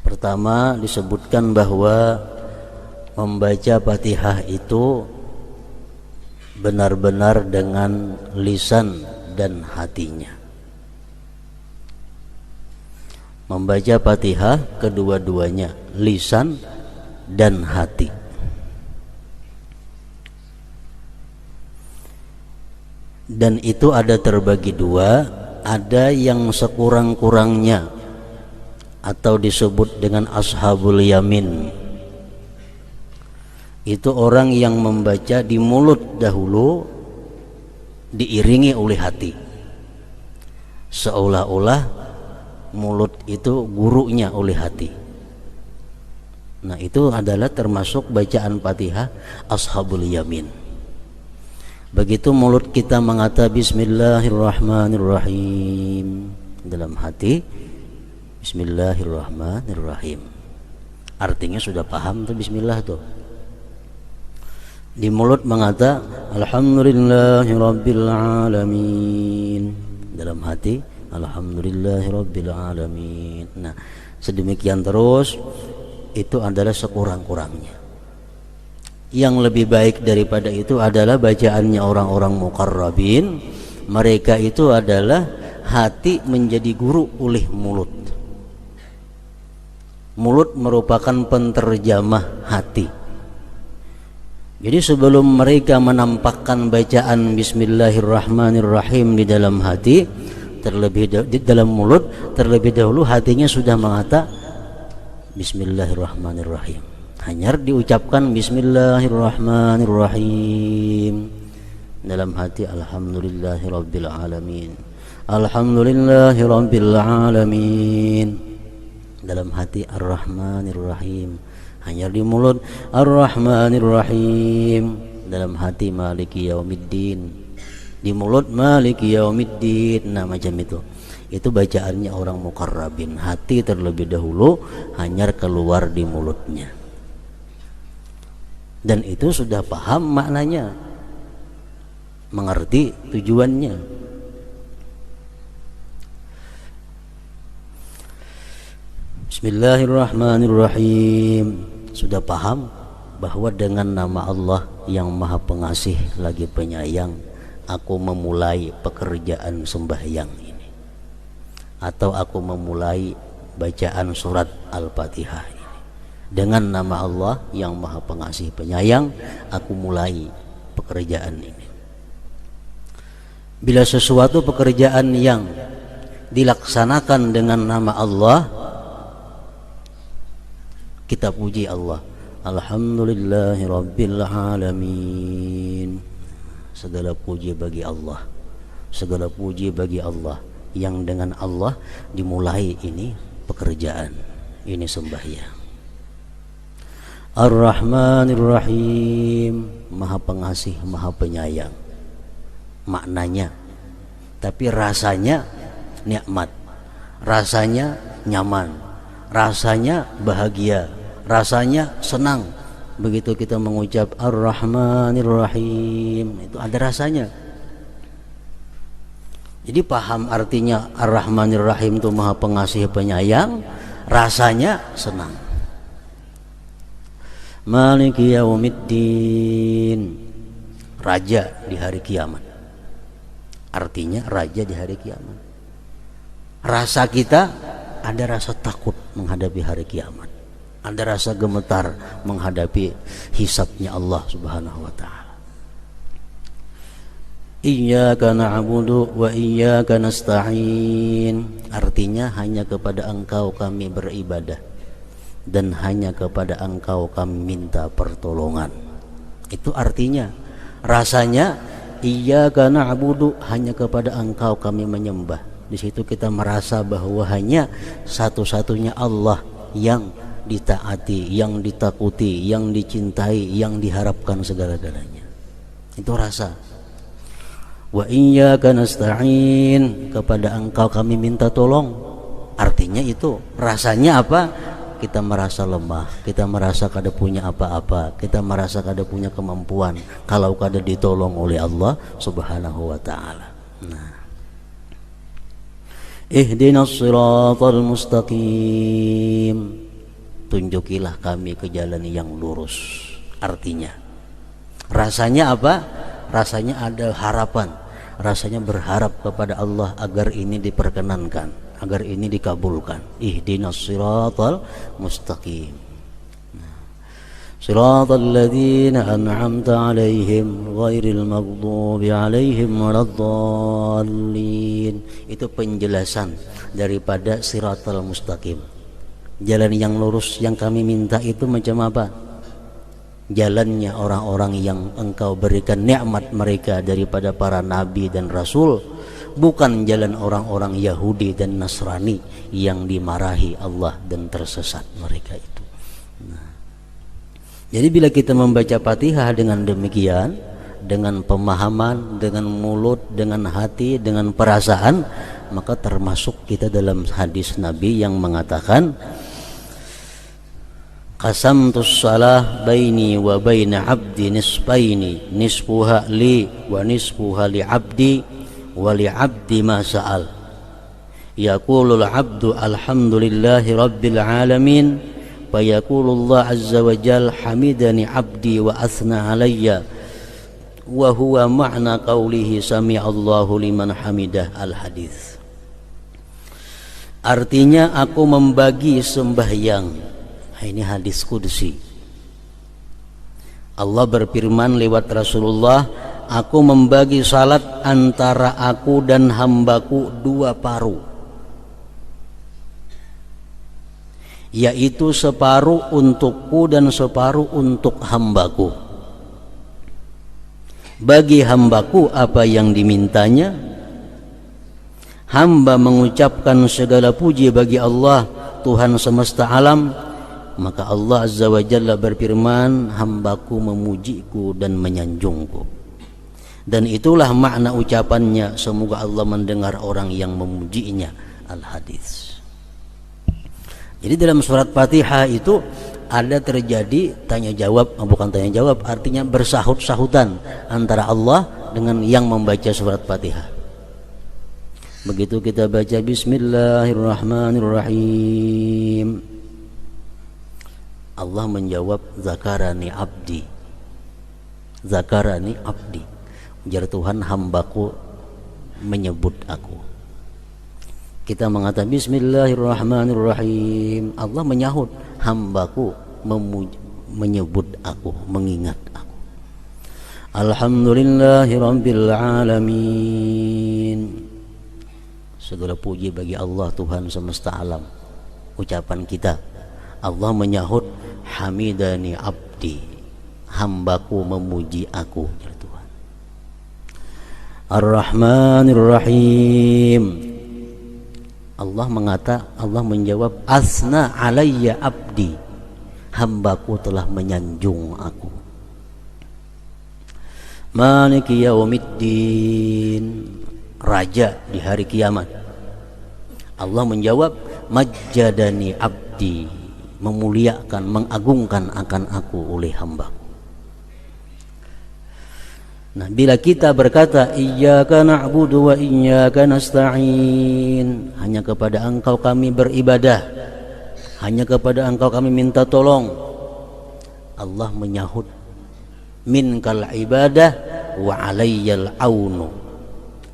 Pertama disebutkan bahwa membaca Fatihah itu benar-benar dengan lisan dan hatinya. Membaca Fatihah kedua-duanya, lisan dan hati. Dan itu ada terbagi dua, ada yang sekurang-kurangnya atau disebut dengan ashabul yamin. Itu orang yang membaca di mulut dahulu diiringi oleh hati, seolah-olah mulut itu gurunya oleh hati. Nah, itu adalah termasuk bacaan Fatihah ashabul yamin. Begitu mulut kita mengata bismillahirrahmanirrahim, dalam hati bismillahirrahmanirrahim, artinya sudah paham tuh bismillah tuh. Di mulut mengata alhamdulillahirabbil alamin, dalam hati alhamdulillahirabbil alamin. Nah, sedemikian terus, itu adalah sekurang-kurangnya. Yang lebih baik daripada itu adalah bacaannya orang-orang muqarrabin. Mereka itu adalah hati menjadi guru oleh mulut. Mulut merupakan penterjemah hati. Jadi sebelum mereka menampakkan bacaan bismillahirrahmanirrahim di dalam hati, di dalam mulut, terlebih dahulu hatinya sudah mengata bismillahirrahmanirrahim. Hanya diucapkan bismillahirrahmanirrahim, dalam hati alhamdulillahirabbil alamin, alhamdulillahirabbil alamin, dalam hati ar-rahmanirrahim. Hanya di mulut ar-rahmanirrahim, dalam hati maliki yaumiddin, di mulut maliki yaumiddin. Nah, macam itu bacaannya orang muqarrabin. Hati terlebih dahulu, hanya keluar di mulutnya, dan itu sudah paham maknanya, mengerti tujuannya. Bismillahirrahmanirrahim, sudah paham bahwa dengan nama Allah yang Maha Pengasih lagi Penyayang, aku memulai pekerjaan sembahyang ini, atau aku memulai bacaan surat Al-Fatihah ini. Dengan nama Allah yang Maha Pengasih Penyayang, aku mulai pekerjaan ini. Bila sesuatu pekerjaan yang dilaksanakan dengan nama Allah, kita puji Allah, alhamdulillahirabbil alamin. Segala puji bagi Allah, segala puji bagi Allah, yang dengan Allah dimulai ini pekerjaan, ini sembahyang. Ar-Rahmanir-Rahim, Maha Pengasih, Maha Penyayang. Maknanya, tapi rasanya nikmat, rasanya nyaman, rasanya bahagia, rasanya senang. Begitu kita mengucap Ar-Rahmanir-Rahim, itu ada rasanya. Jadi paham artinya Ar-Rahmanir-Rahim itu Maha Pengasih Penyayang, rasanya senang. Maliki yaumiddin, raja di hari kiamat, artinya raja di hari kiamat. Rasa kita ada rasa takut menghadapi hari kiamat, ada rasa gemetar menghadapi hisabnya Allah Subhanahu wa ta'ala. Iyyaka na'budu wa iyyaka nasta'in, artinya hanya kepada Engkau kami beribadah dan hanya kepada Engkau kami minta pertolongan. Itu artinya, rasanya iyyaka na'budu, hanya kepada Engkau kami menyembah. Di situ kita merasa bahwa hanya satu-satunya Allah yang ditaati, yang ditakuti, yang dicintai, yang diharapkan segala-galanya. Itu rasa. Wa iyyaka nasta'in, kepada Engkau kami minta tolong. Artinya itu rasanya apa? Kita merasa lemah, kita merasa kada punya apa-apa, kita merasa kada punya kemampuan kalau kada ditolong oleh Allah Subhanahu wa ta'ala. Nah, ihdinas siratal mustaqim, tunjukilah kami ke jalan yang lurus. Artinya rasanya apa? Rasanya ada harapan, rasanya berharap kepada Allah agar ini diperkenankan, agar ini dikabulkan. Ihdinas siratal mustaqim, siratal ladzina an'amta 'alaihim ghairil maghdubi 'alaihim waladdallin. Itu penjelasan daripada siratal mustaqim. Jalan yang lurus yang kami minta itu macam apa? Jalannya orang-orang yang engkau berikan nikmat mereka daripada para nabi dan rasul, bukan jalan orang-orang Yahudi dan Nasrani yang dimarahi Allah dan tersesat mereka itu. Jadi bila kita membaca Fatihah dengan demikian, dengan pemahaman, dengan mulut, dengan hati, dengan perasaan, maka termasuk kita dalam hadis Nabi yang mengatakan, qasamtus salah baini wa baina abdi nisfaini, nisfuha li wa nisfuha li abdi wa li abdi ma sa'al. Yaqulul abdu alhamdulillahi rabbil alamin, fa yaqulullah azza wa jal hamidani abdi wa athna alayya, wa huwa ma'na qawlihi sami'allahu liman hamidah. Al hadis. Artinya aku membagi sembahyang. Ini hadis qudsi. Allah berfirman lewat Rasulullah, aku membagi salat antara aku dan hambaku dua paruh, yaitu separuh untukku dan separuh untuk hambaku. Bagi hambaku apa yang dimintanya, hamba mengucapkan segala puji bagi Allah Tuhan semesta alam, maka Allah Azza wa Jalla berfirman, hambaku memujiku dan menyanjungku. Dan itulah makna ucapannya, semoga Allah mendengar orang yang memujinya. Al-Hadis. Jadi dalam surat Fatihah itu ada terjadi tanya jawab, bukan tanya jawab, artinya bersahut-sahutan antara Allah dengan yang membaca surat Fatihah. Begitu kita baca Bismillahirrahmanirrahim, Allah menjawab, zakarani abdi, zakarani abdi, ujar Tuhan, hambaku menyebut aku. Kita mengatakan Bismillahirrahmanirrahim, Allah menyahut, hambaku menyebut aku, mengingat aku. Alhamdulillahi rabbil alamin, segala puji bagi Allah Tuhan semesta alam. Ucapan kita, Allah menyahut, hamidani abdi, hambaku memuji aku, ya Tuhan. Ar-Rahmanir-Rahim, Allah menjawab, asna alayya abdi, hambaku telah menyanjung aku. Maliki yaumiddin, raja di hari kiamat, Allah menjawab, majjadani abdi, memuliakan, mengagungkan akan aku oleh hambaku. Nah, bila kita berkata iyyaka na'budu wa iyyaka nasta'in, hanya kepada Engkau kami beribadah, hanya kepada Engkau kami minta tolong, Allah menyahut, minkal ibadah wa alayyal aunu,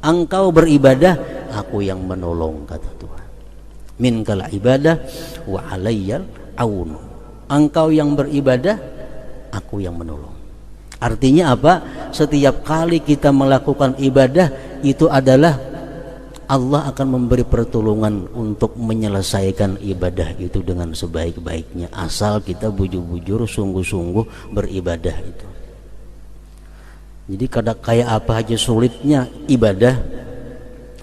Engkau beribadah, aku yang menolong, kata Tuhan. Minkal ibadah wa alayyal aunu, Engkau yang beribadah, aku yang menolong. Artinya apa? Setiap kali kita melakukan ibadah itu adalah Allah akan memberi pertolongan untuk menyelesaikan ibadah itu dengan sebaik-baiknya, asal kita bujur-bujur sungguh-sungguh beribadah itu. Jadi kayak apa aja sulitnya ibadah,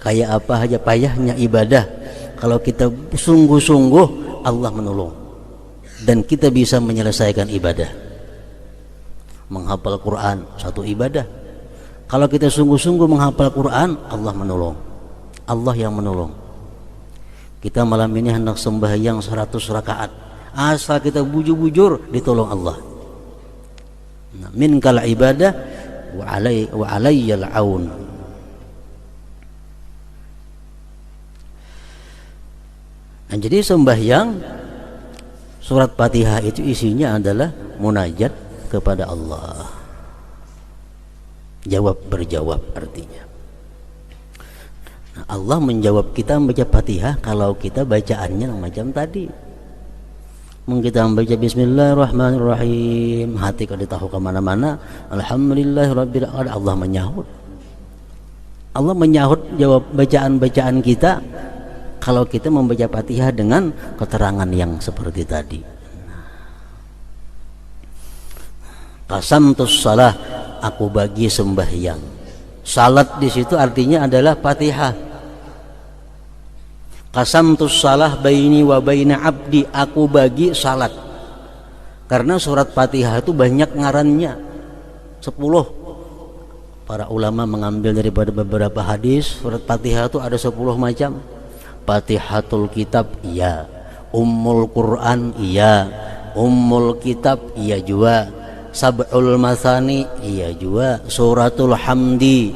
kayak apa aja payahnya ibadah, kalau kita sungguh-sungguh Allah menolong dan kita bisa menyelesaikan ibadah. Menghafal Quran satu ibadah, kalau kita sungguh-sungguh menghafal Quran, Allah menolong, Allah yang menolong. Kita malam ini hendak sembahyang 100 rakaat, asal kita bujur-bujur ditolong Allah. Nah, minkal ibadah wa alayyal aun. Nah, jadi sembahyang surat Fatihah itu isinya adalah munajat kepada Allah. Jawab berjawab artinya. Nah, Allah menjawab kita membaca Fatihah kalau kita bacaannya macam tadi. Kita membaca Bismillahirrahmanirrahim, hati kalau tahu kemana-mana, Alhamdulillahirabbil alamin, Allah menyahut. Allah menyahut jawab bacaan-bacaan kita kalau kita membaca Fatihah dengan keterangan yang seperti tadi. Qasamtus shalah, aku bagi sembahyang. Salat di situ artinya adalah Fatihah. Qasamtus shalah baini wa baina abdi, aku bagi salat. Karena surat Fatihah itu banyak ngarannya, 10. Para ulama mengambil daripada beberapa hadis, surat Fatihah itu ada 10 macam. Fatihatul kitab iya, Ummul Quran iya, Ummul kitab iya juga, Sab'ul Masani iya juga, Suratul Hamdi,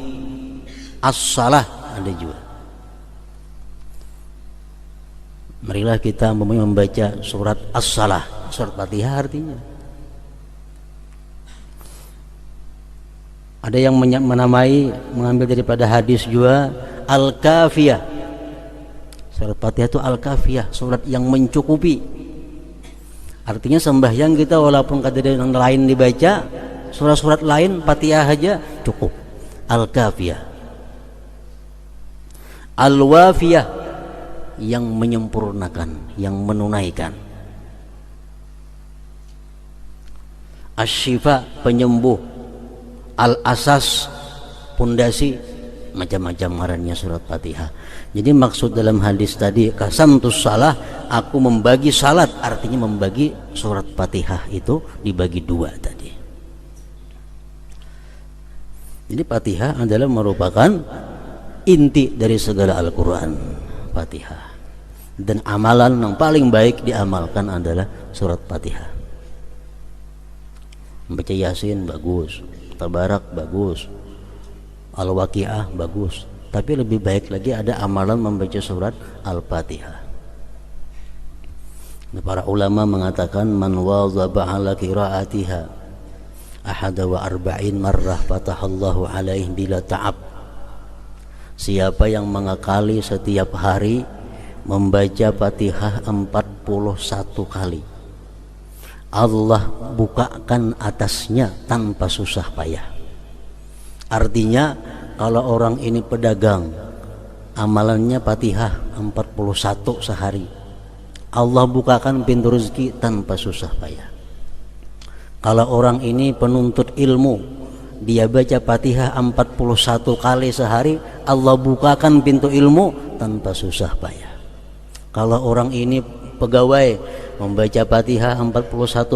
As-Salah ada juga. Marilah kita membaca surat As-Salah, surat Fatihah artinya. Ada yang mengambil daripada hadis juga Al-Kafiyah. Surat Fatihah itu Al-Kafiyah, surat yang mencukupi. Artinya sembahyang kita walaupun kada ada yang lain dibaca, surat-surat lain Fatihah aja cukup. Al-Kafiyah. Al-Wafiyah, yang menyempurnakan, yang menunaikan. Asy-Syifa, penyembuh. Al-Asas, pondasi. Macam-macam ngarannya surat Fatihah. Jadi maksud dalam hadis tadi qasamtus shalah, aku membagi salat, artinya membagi surat Fatihah itu dibagi 2 tadi. Jadi Fatihah adalah merupakan inti dari segala Al-Quran, Fatihah. Dan amalan yang paling baik diamalkan adalah surat Fatihah. Membaca Yasin bagus, Tabarak bagus, Al-Waqiah bagus, tapi lebih baik lagi ada amalan membaca surat Al-Fatihah. Para ulama mengatakan man wazaba ala qiraatiha ahada wa arba'in marrah fatahallahu alaihi bila ta'ab. Siapa yang mengakali setiap hari membaca Fatihah 41 kali, Allah bukakan atasnya tanpa susah payah. Artinya kalau orang ini pedagang, amalannya Fatihah 41 sehari, Allah bukakan pintu rezeki tanpa susah payah. Kalau orang ini penuntut ilmu, dia baca Fatihah 41 kali sehari, Allah bukakan pintu ilmu tanpa susah payah. Kalau orang ini pegawai, membaca Fatihah 41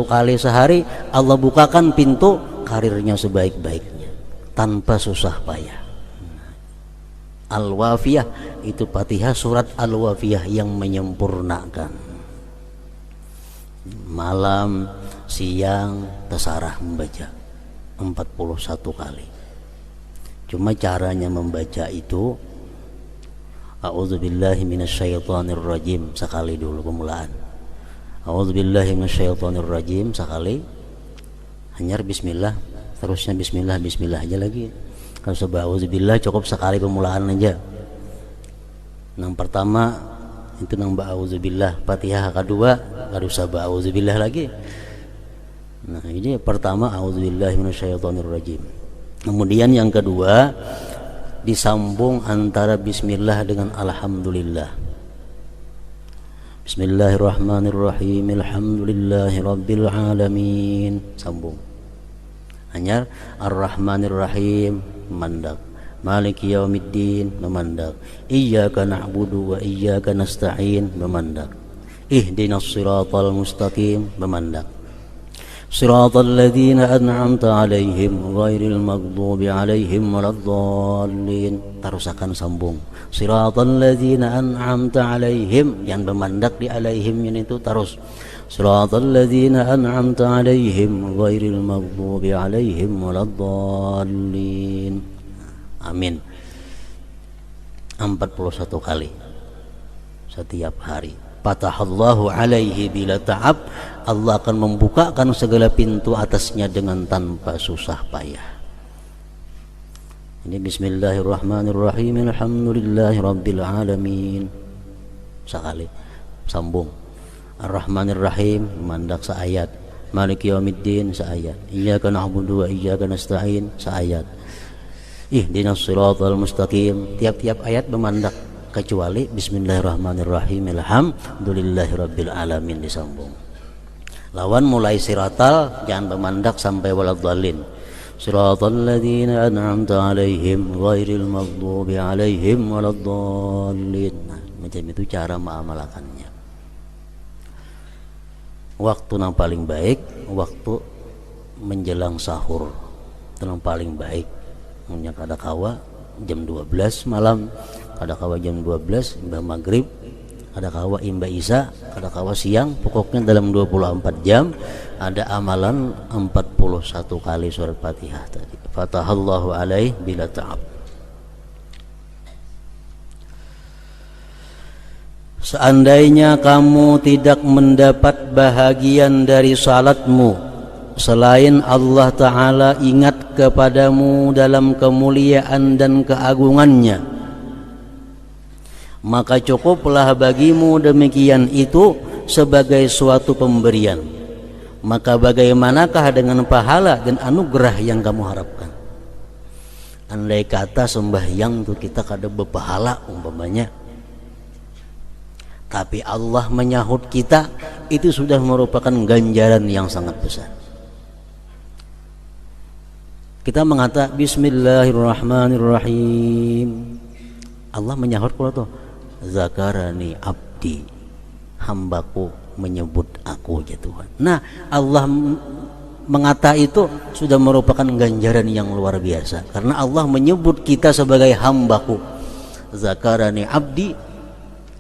kali sehari, Allah bukakan pintu karirnya sebaik-baiknya tanpa susah payah. Al-Wafiyah itu Fatihah, surat Al-Wafiyah yang menyempurnakan. Malam, siang, terserah membaca 41 kali. Cuma caranya membaca itu A'udzubillahi minasyaitonirrajim sekali dulu pemulaan. A'udzubillahi minasyaitonirrajim sekali. Hanyar bismillah, terusnya bismillah, bismillah aja lagi. Kalau sebab a'udzubillah cukup sekali pemulaan aja. Yang pertama itu nang ba'udzubillah, Fatihah kedua enggak usah ba'udzubillah lagi. Nah, ini pertama a'udzubillahi minasyaitonirrajim. Kemudian yang kedua disambung antara bismillah dengan alhamdulillah. Bismillahirrahmanirrahim, alhamdulillahirabbil alamin, sambung. Hanya ar-rahmanirrahim memandak, maliki yaumiddin memandak, iyyaka na'budu wa iyyaka nasta'in memandak, ihdinas siratal mustaqim memandak, siratal ladzina an'amta 'alaihim ghairil maghdubi 'alaihim waladdallin. Terus akan sambung siratal ladzina an'amta 'alaihim, yang bermandak di alaihim itu terus siratal ladzina an'amta 'alaihim ghairil maghdubi 'alaihim waladdallin. Amin. 41 kali setiap hari. fatahallahu alaihi bila ta'ab, Allah akan membukakan segala pintu atasnya dengan tanpa susah payah. Ini bismillahirrahmanirrahim, alhamdulillahi rabbil alamin. Sekali sambung. Ar-Rahmanir-Rahim mandak seayat. Maliki yaumiddin seayat. Iyyaka na'budu wa iyyaka nasta'in seayat. Ihdinas siratal mustaqim. Tiap-tiap ayat memandak kecuali bismillahirrahmanirrahim alhamdulillahi rabbil alamin disambung. Lawan mulai siratal jangan memandak sampai waladhdallin. Siratal ladzina an'amta 'alaihim ghairil maghdubi 'alaihim waladdallin. Nah, macam itu cara mengamalkannya. Waktu yang paling baik waktu menjelang sahur. Itu yang paling baik. Punya kada kawa jam 12 malam, kada kawa jam 12 imbah maghrib, kada kawa imbah isya, kada kawa siang, pokoknya dalam 24 jam ada amalan 41 kali surat Fatihah tadi. Fatahallahu alaih bila ta'ab. Seandainya kamu tidak mendapat bahagian dari salatmu selain Allah Ta'ala ingat kepadamu dalam kemuliaan dan keagungannya, maka cukuplah bagimu demikian itu sebagai suatu pemberian. Maka bagaimanakah dengan pahala dan anugerah yang kamu harapkan? Andai kata sembahyang itu kita kada berpahala umpamanya, tapi Allah menyahut kita, itu sudah merupakan ganjaran yang sangat besar. Kita mengata bismillahirrahmanirrahim, Allah menyahut kalau tuh zakarani abdi, hambaku menyebut aku ya Tuhan. Nah, Allah mengata itu sudah merupakan ganjaran yang luar biasa, karena Allah menyebut kita sebagai hambaku. Zakarani abdi,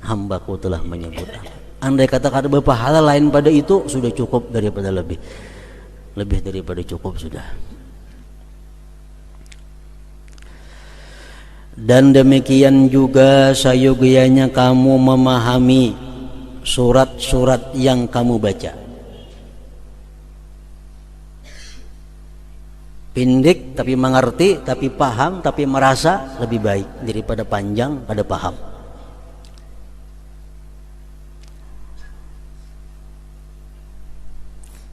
hambaku telah menyebut aku. Andai kata kada berpahala lain pada itu, sudah cukup daripada lebih daripada cukup sudah. Dan demikian juga sayogyanya kamu memahami surat-surat yang kamu baca. Pendek tapi mengerti, tapi paham, tapi merasa lebih baik daripada panjang pada paham.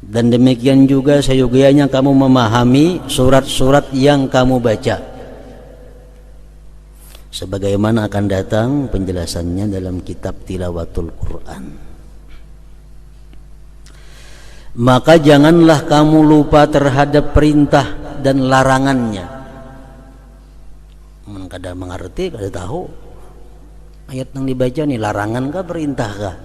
Dan demikian juga sayogyanya kamu memahami surat-surat yang kamu baca, sebagaimana akan datang penjelasannya dalam kitab Tilawatul Quran. Maka janganlah kamu lupa terhadap perintah dan larangannya. Kada mengerti, kada tahu ayat yang dibaca nih, larangan kah perintah kah?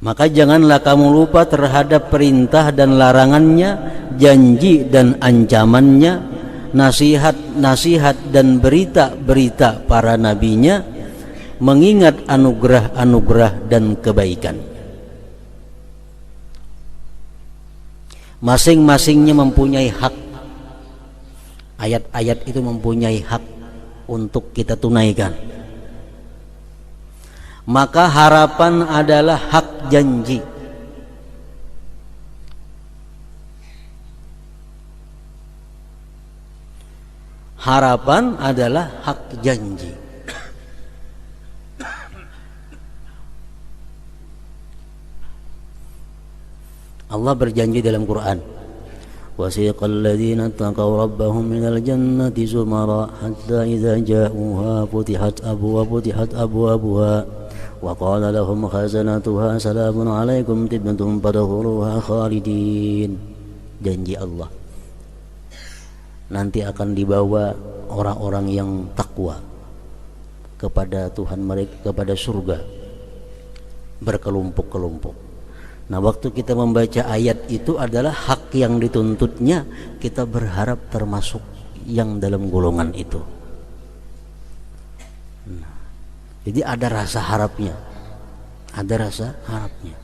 Maka janganlah kamu lupa terhadap perintah dan larangannya, janji dan ancamannya, nasihat dan berita-berita para nabinya, mengingat anugerah-anugerah dan kebaikan. Masing-masingnya mempunyai hak. Ayat-ayat itu mempunyai hak untuk kita tunaikan. Maka harapan adalah hak janji. Harapan adalah hak janji. Allah berjanji dalam Quran, wasiqal ladzina taqaw rabbahum minal jannati zumara hatta idza ja'uha futihat abwabuha wa qala lahum khazanatuha salamun alaikum tibtum fadkhuluha khalidin. Janji Allah, nanti akan dibawa orang-orang yang takwa kepada Tuhan mereka, kepada surga berkelompok-kelompok. Nah, waktu kita membaca ayat itu adalah hak yang dituntutnya, kita berharap termasuk yang dalam golongan itu. Nah, jadi ada rasa harapnya, ada rasa harapnya.